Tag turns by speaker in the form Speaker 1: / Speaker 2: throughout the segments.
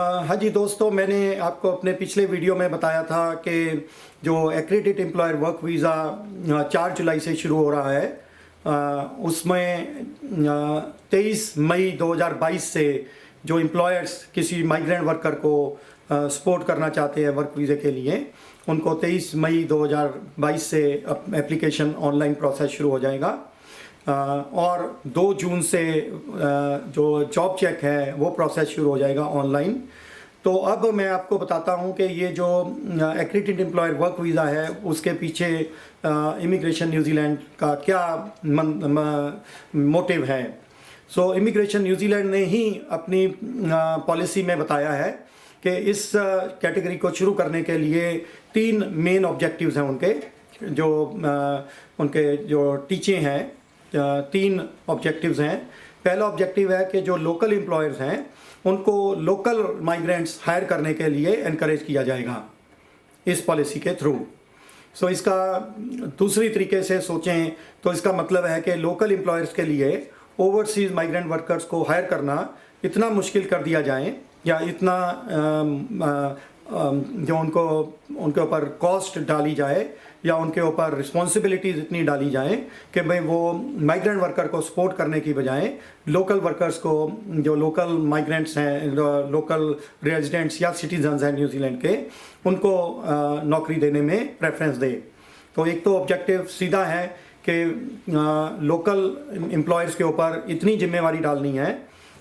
Speaker 1: हाँ जी दोस्तों, मैंने आपको अपने पिछले वीडियो में बताया था कि जो एक्रेडिट एम्प्लॉयर वर्क वीज़ा 4 जुलाई से शुरू हो रहा है, उसमें 23 मई 2022 से जो एम्प्लॉयर्स किसी माइग्रेंट वर्कर को सपोर्ट करना चाहते हैं वर्क वीज़े के लिए, उनको 23 मई 2022 से एप्लीकेशन ऑनलाइन प्रोसेस शुरू हो जाएगा। और 2 जून से जो जॉब चेक है वो प्रोसेस शुरू हो जाएगा ऑनलाइन। तो अब मैं आपको बताता हूँ कि ये जो एक्रेडिटेड एम्प्लॉयर वर्क वीज़ा है उसके पीछे इमिग्रेशन न्यूजीलैंड का क्या मोटिव है। सो इमिग्रेशन न्यूजीलैंड ने ही अपनी पॉलिसी में बताया है कि इस कैटेगरी को शुरू करने के लिए 3 मेन ऑब्जेक्टिव्स हैं उनके जो टीचे हैं। 3 ऑब्जेक्टिव्स हैं। पहला ऑब्जेक्टिव है कि जो लोकल एम्प्लॉयर्स हैं उनको लोकल माइग्रेंट्स हायर करने के लिए एनकरेज किया जाएगा इस पॉलिसी के थ्रू। सो इसका दूसरी तरीके से सोचें तो इसका मतलब है कि लोकल एम्प्लॉयर्स के लिए ओवरसीज माइग्रेंट वर्कर्स को हायर करना इतना मुश्किल कर दिया जाए या इतना जो उनके ऊपर कॉस्ट डाली जाए या उनके ऊपर रिस्पॉन्सिबिलिटीज़ इतनी डाली जाए कि भाई वो माइग्रेंट वर्कर को सपोर्ट करने की बजाय लोकल वर्कर्स को, जो लोकल माइग्रेंट्स हैं, लोकल रेजिडेंट्स या सिटीजन्स हैं न्यूजीलैंड के, उनको नौकरी देने में प्रेफरेंस दे। तो एक तो ऑब्जेक्टिव सीधा है कि लोकल एम्प्लॉयर्स के ऊपर इतनी जिम्मेवारी डालनी है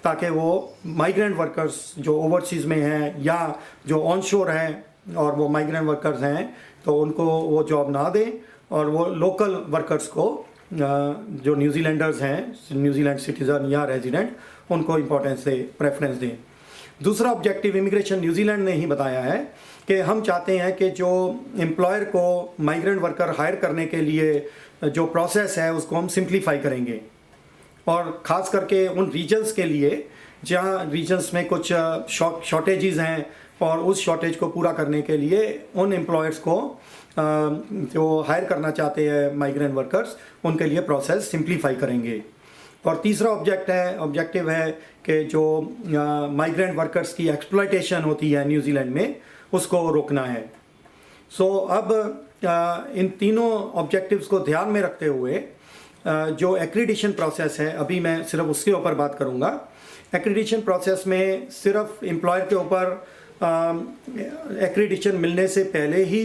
Speaker 1: ताकि वो माइग्रेंट वर्कर्स जो ओवरसीज़ में हैं या जो ऑनशोर हैं और वो माइग्रेंट वर्कर्स हैं तो उनको वो जॉब ना दें और वो लोकल वर्कर्स को, जो न्यूजीलैंडर्स हैं, न्यूजीलैंड सिटीज़न या रेजिडेंट, उनको इम्पोर्टेंस दे, प्रेफरेंस दें। दूसरा ऑब्जेक्टिव इमिग्रेशन न्यूजीलैंड ने ही बताया है कि हम चाहते हैं कि जो एम्प्लॉयर को माइग्रेंट वर्कर हायर करने के लिए जो प्रोसेस है उसको हम सिंप्लीफाई करेंगे, और ख़ास करके उन रीजन्स के लिए जहाँ रीजन्स में कुछ शॉर्टेजेस हैं और उस शॉर्टेज को पूरा करने के लिए उन एम्प्लॉयर्स को जो हायर करना चाहते हैं माइग्रेंट वर्कर्स, उनके लिए प्रोसेस सिंप्लीफाई करेंगे। और तीसरा ऑब्जेक्टिव है कि जो माइग्रेंट वर्कर्स की एक्सप्लॉयटेशन होती है न्यूजीलैंड में, उसको रोकना है। सो अब इन तीनों ऑब्जेक्टिव्स को ध्यान में रखते हुए जो एक्रीडिशन प्रोसेस है, अभी मैं सिर्फ उसके ऊपर बात करूंगा। एक्रीडिशन प्रोसेस में सिर्फ एम्प्लॉयर के ऊपर एक्रीडिशन मिलने से पहले ही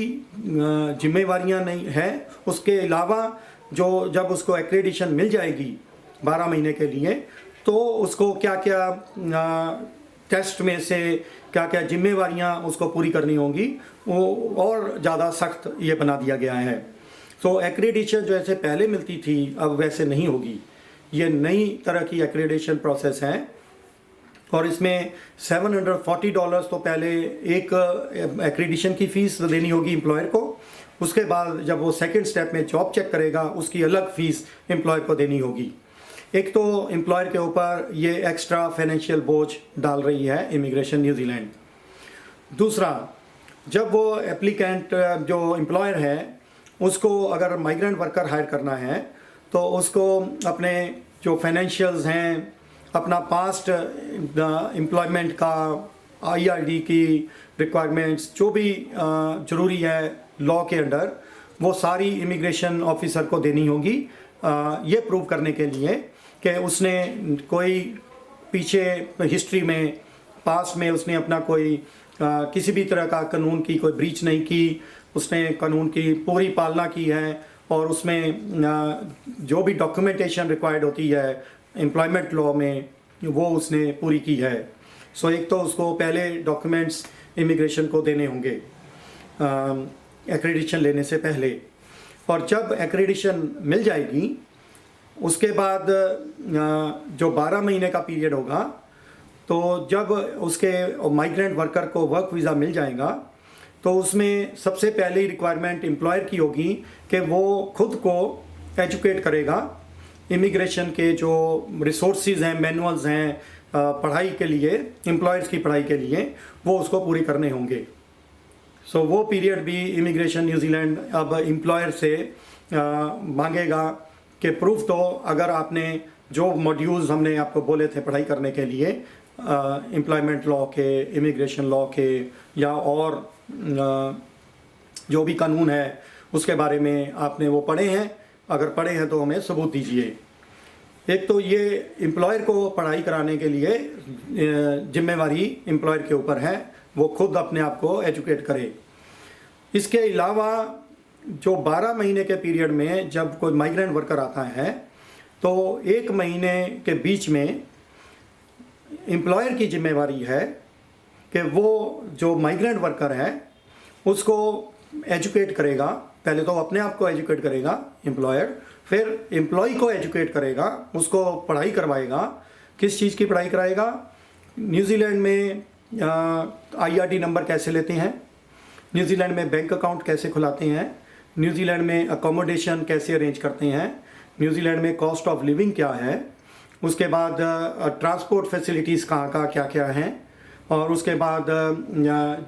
Speaker 1: जिम्मेवारियां नहीं हैं, उसके अलावा जो जब उसको एक्रीडिशन मिल जाएगी 12 महीने के लिए, तो उसको क्या क्या टेस्ट में से क्या क्या जिम्मेवारियां उसको पूरी करनी होंगी, वो और ज़्यादा सख्त ये बना दिया गया है। तो एक्रेडिशन जो ऐसे पहले मिलती थी अब वैसे नहीं होगी। ये नई तरह की एक्रेडिशन प्रोसेस है और इसमें $740 तो पहले एक एक्रेडिशन की फ़ीस देनी होगी एम्प्लॉयर को। उसके बाद जब वो सेकंड स्टेप में जॉब चेक करेगा उसकी अलग फ़ीस एम्प्लॉयर को देनी होगी। एक तो एम्प्लॉयर के ऊपर ये एक्स्ट्रा फाइनेंशियल बोझ डाल रही है इमिग्रेशन न्यूजीलैंड। दूसरा, जब वो एप्लीकेंट जो एम्प्लॉयर है उसको अगर माइग्रेंट वर्कर हायर करना है तो उसको अपने जो फाइनेंशियल्स हैं, अपना पास्ट एम्प्लॉयमेंट का IRD की रिक्वायरमेंट्स जो भी ज़रूरी है लॉ के अंडर, वो सारी इमिग्रेशन ऑफिसर को देनी होगी, ये प्रूव करने के लिए कि उसने कोई पीछे हिस्ट्री में, पास्ट में उसने अपना कोई किसी भी तरह का कानून की कोई ब्रीच नहीं की, उसने कानून की पूरी पालना की है और उसमें जो भी डॉक्यूमेंटेशन रिक्वायर्ड होती है एम्प्लॉयमेंट लॉ में वो उसने पूरी की है। सो एक तो उसको पहले डॉक्यूमेंट्स इमिग्रेशन को देने होंगे एक्रेडिशन लेने से पहले, और जब एक्रेडिशन मिल जाएगी उसके बाद जो 12 महीने का पीरियड होगा, तो जब उसके माइग्रेंट वर्कर को वर्क वीज़ा मिल जाएगा तो उसमें सबसे पहली रिक्वायरमेंट एम्प्लॉयर की होगी कि वो खुद को एजुकेट करेगा इमिग्रेशन के जो रिसोर्सेज हैं, मैनुअल्स हैं पढ़ाई के लिए, एम्प्लॉयर्स की पढ़ाई के लिए, वो उसको पूरी करने होंगे। सो वो पीरियड भी इमिग्रेशन न्यूजीलैंड अब एम्प्लॉयर से मांगेगा कि प्रूफ दो, अगर आपने जो मॉड्यूल्स हमने आपको बोले थे पढ़ाई करने के लिए, एम्प्लॉयमेंट लॉ के, इमिग्रेशन लॉ के, या और जो भी कानून है उसके बारे में आपने वो पढ़े हैं? अगर पढ़े हैं तो हमें सबूत दीजिए। एक तो ये एम्प्लॉयर को पढ़ाई कराने के लिए जिम्मेवारी एम्प्लॉयर के ऊपर है, वो खुद अपने आप को एजुकेट करे। इसके अलावा जो 12 महीने के पीरियड में जब कोई माइग्रेंट वर्कर आता है तो 1 महीने के बीच में एम्प्लॉयर की जिम्मेवारी है कि वो जो माइग्रेंट वर्कर है उसको एजुकेट करेगा। पहले तो अपने आप को एजुकेट करेगा एम्प्लॉयर, फिर एम्प्लॉय को एजुकेट करेगा, उसको पढ़ाई करवाएगा। किस चीज़ की पढ़ाई कराएगा? न्यूजीलैंड में IRD नंबर कैसे लेते हैं, न्यूजीलैंड में बैंक अकाउंट कैसे खुलाते हैं, न्यूजीलैंड में अकोमोडेशन कैसे अरेंज करते हैं, न्यूजीलैंड में कॉस्ट ऑफ लिविंग क्या है, उसके बाद ट्रांसपोर्ट फैसिलिटीज़ कहाँ का क्या क्या हैं, और उसके बाद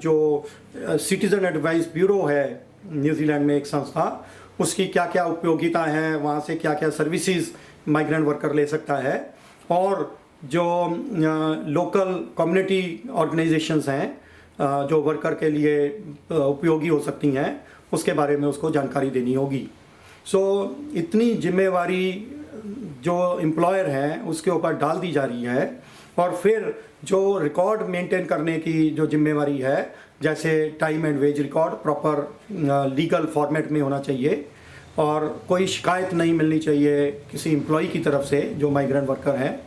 Speaker 1: जो सिटीज़न एडवाइस ब्यूरो है न्यूजीलैंड में एक संस्था, उसकी क्या क्या उपयोगिता है, वहाँ से क्या क्या सर्विसेज माइग्रेंट वर्कर ले सकता है, और जो लोकल कम्युनिटी ऑर्गेनाइजेशंस हैं जो वर्कर के लिए उपयोगी हो सकती हैं, उसके बारे में उसको जानकारी देनी होगी। सो इतनी जिम्मेवारी जो एम्प्लॉयर है उसके ऊपर डाल दी जा रही है। और फिर जो रिकॉर्ड मेंटेन करने की जो जिम्मेवारी है, जैसे time and wage record proper legal format में होना चाहिए, और कोई शिकायत नहीं मिलनी चाहिए किसी एम्प्लॉय की तरफ से जो माइग्रेंट वर्कर है,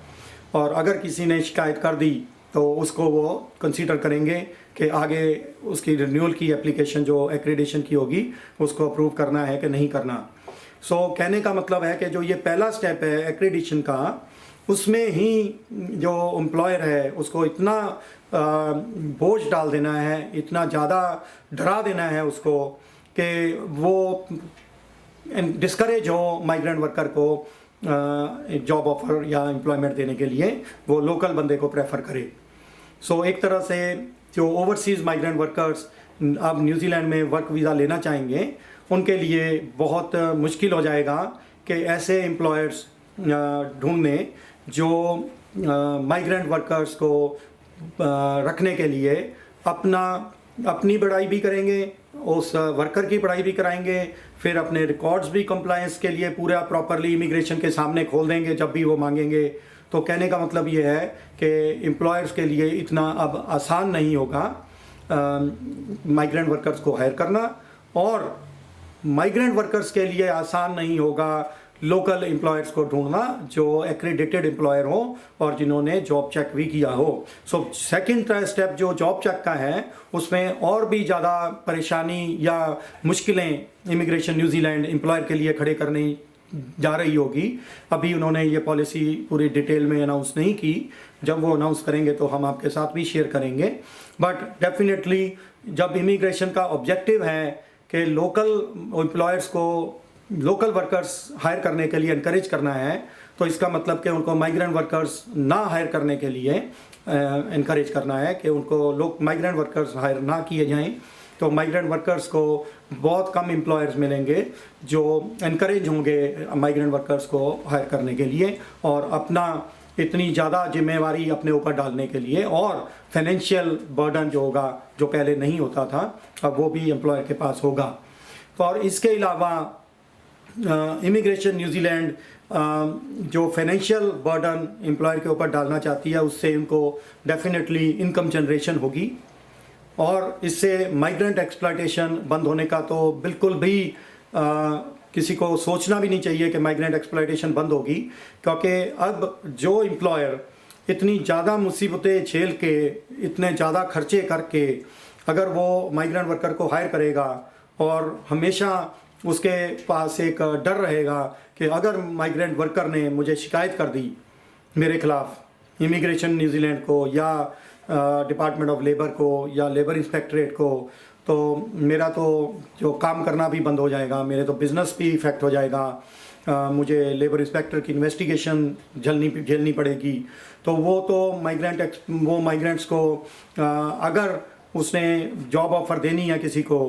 Speaker 1: और अगर किसी ने शिकायत कर दी तो उसको वो कंसीडर करेंगे कि आगे उसकी रिन्यूअल की एप्लीकेशन जो एक्रेडिटेशन की होगी उसको अप्रूव करना है कि नहीं करना। सो कहने का मतलब है कि जो ये पहला स्टेप है एक्रेडिटेशन का, उसमें ही जो एम्प्लॉयर है उसको इतना बोझ डाल देना है, इतना ज़्यादा डरा देना है उसको कि वो डिस्करेज हो माइग्रेंट वर्कर को जॉब ऑफर या एम्प्लॉयमेंट देने के लिए, वो लोकल बंदे को प्रेफर करे। सो एक तरह से जो ओवरसीज़ माइग्रेंट वर्कर्स अब न्यूजीलैंड में वर्क वीज़ा लेना चाहेंगे उनके लिए बहुत मुश्किल हो जाएगा कि ऐसे एम्प्लॉयर्स ढूंढने जो माइग्रेंट वर्कर्स को रखने के लिए अपनी पढ़ाई भी करेंगे, उस वर्कर की पढ़ाई भी कराएंगे, फिर अपने रिकॉर्ड्स भी कंप्लायंस के लिए पूरा प्रॉपरली इमिग्रेशन के सामने खोल देंगे जब भी वो मांगेंगे। तो कहने का मतलब ये है कि एम्प्लॉयर्स के लिए इतना अब आसान नहीं होगा माइग्रेंट वर्कर्स को हायर करना, और माइग्रेंट वर्कर्स के लिए आसान नहीं होगा लोकल एम्प्लॉयर्स को ढूंढना जो एक्रेडिटेड एम्प्लॉयर हो और जिन्होंने जॉब चेक भी किया हो। सो सेकंड स्टेप जो जॉब चेक का है उसमें और भी ज़्यादा परेशानी या मुश्किलें इमिग्रेशन न्यूजीलैंड एम्प्लॉयर के लिए खड़े करने जा रही होगी। अभी उन्होंने ये पॉलिसी पूरी डिटेल में अनाउंस नहीं की, जब वो अनाउंस करेंगे तो हम आपके साथ भी शेयर करेंगे। बट डेफिनेटली जब इमिग्रेशन का ऑब्जेक्टिव है कि लोकल एम्प्लॉयर्स को लोकल वर्कर्स हायर करने के लिए इनकरेज करना है, तो इसका मतलब कि उनको माइग्रेंट वर्कर्स ना हायर करने के लिए इनकरेज करना है कि उनको माइग्रेंट वर्कर्स हायर ना किए जाएं। तो माइग्रेंट वर्कर्स को बहुत कम एम्प्लॉयर्स मिलेंगे जो इनकरेज होंगे माइग्रेंट वर्कर्स को हायर करने के लिए और अपना इतनी ज़्यादा जिम्मेवारी अपने ऊपर डालने के लिए, और फाइनेंशियल बर्डन जो होगा जो पहले नहीं होता था अब वो भी एम्प्लॉयर के पास होगा। तो और इसके अलावा इमिग्रेशन न्यूजीलैंड जो फाइनेंशियल बर्डन एम्प्लॉयर के ऊपर डालना चाहती है उससे इनको डेफिनेटली इनकम जनरेशन होगी, और इससे माइग्रेंट एक्सप्लॉयटेशन बंद होने का तो बिल्कुल भी किसी को सोचना भी नहीं चाहिए कि माइग्रेंट एक्सप्लॉयटेशन बंद होगी, क्योंकि अब जो एम्प्लॉयर इतनी ज़्यादा मुसीबतें झेल के इतने ज़्यादा खर्चे करके अगर वो माइग्रेंट वर्कर को हायर करेगा और हमेशा उसके पास एक डर रहेगा कि अगर माइग्रेंट वर्कर ने मुझे शिकायत कर दी मेरे खिलाफ इमिग्रेशन न्यूजीलैंड को या डिपार्टमेंट ऑफ लेबर को या लेबर इंस्पेक्टरेट को, तो मेरा तो जो काम करना भी बंद हो जाएगा, मेरे तो बिज़नेस भी इफ़ेक्ट हो जाएगा, मुझे लेबर इंस्पेक्टर की इन्वेस्टिगेशन झेलनी पड़ेगी। तो वो तो माइग्रेंट्स को अगर उसने जॉब ऑफ़र देनी है किसी को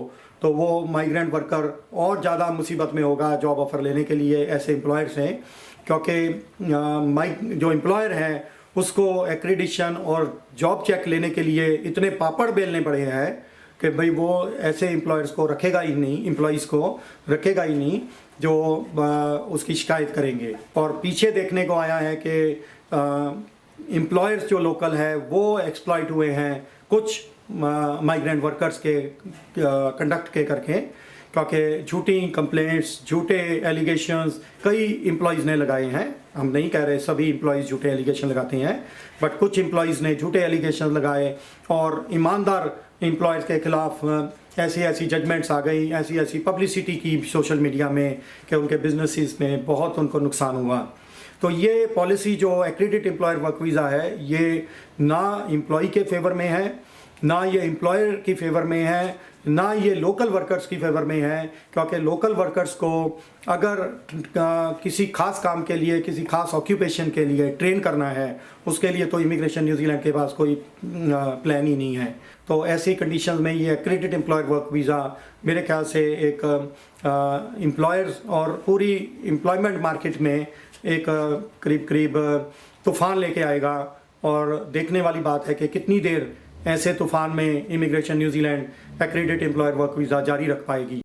Speaker 1: तो वो माइग्रेंट वर्कर और ज़्यादा मुसीबत में होगा जॉब ऑफ़र लेने के लिए ऐसे एम्प्लॉयर्स हैं। क्योंकि जो एम्प्लॉयर है उसको एक्रीडिशन और जॉब चेक लेने के लिए इतने पापड़ बेलने पड़े हैं कि भाई वो ऐसे एम्प्लॉयर्स को रखेगा ही नहीं, एम्प्लॉयज़ को रखेगा ही नहीं जो उसकी शिकायत करेंगे। और पीछे देखने को आया है कि एम्प्लॉयर्स जो लोकल है वो एक्सप्लॉइट हुए हैं कुछ माइग्रेंट वर्कर्स के कंडक्ट के करके, क्योंकि झूठी कंप्लेंट्स, झूठे एलिगेशंस कई एम्प्लॉयज़ ने लगाए हैं। हम नहीं कह रहे सभी एम्प्लॉयज़ झूठे एलिगेशन लगाते हैं, बट कुछ एम्प्लॉयज़ ने झूठे एलिगेशन लगाए और ईमानदार एम्प्लॉयज़ के खिलाफ ऐसी जजमेंट्स आ गई, ऐसी पब्लिसिटी की सोशल मीडिया में कि उनके बिजनेसेस में बहुत उनको नुकसान हुआ। तो ये पॉलिसी जो एक्रेडिट एम्प्लॉयर वर्क वीज़ा है, ये ना एम्प्लॉय के फेवर में है, ना ये एम्प्लॉयर की फेवर में है, ना ये लोकल वर्कर्स की फेवर में है। क्योंकि लोकल वर्कर्स को अगर किसी खास काम के लिए, किसी खास ऑक्यूपेशन के लिए ट्रेन करना है, उसके लिए तो इमिग्रेशन न्यूजीलैंड के पास कोई प्लान ही नहीं है। तो ऐसी कंडीशंस में ये एक्रेडिटेड एम्प्लॉयर वर्क वीज़ा मेरे ख्याल से एक एम्प्लॉयर्स और पूरी एम्प्लॉयमेंट मार्केट में एक करीब तूफ़ान लेके आएगा। और देखने वाली बात है कि कितनी देर ऐसे तूफ़ान में immigration New Zealand accredited employer work visa जारी रख पाएगी।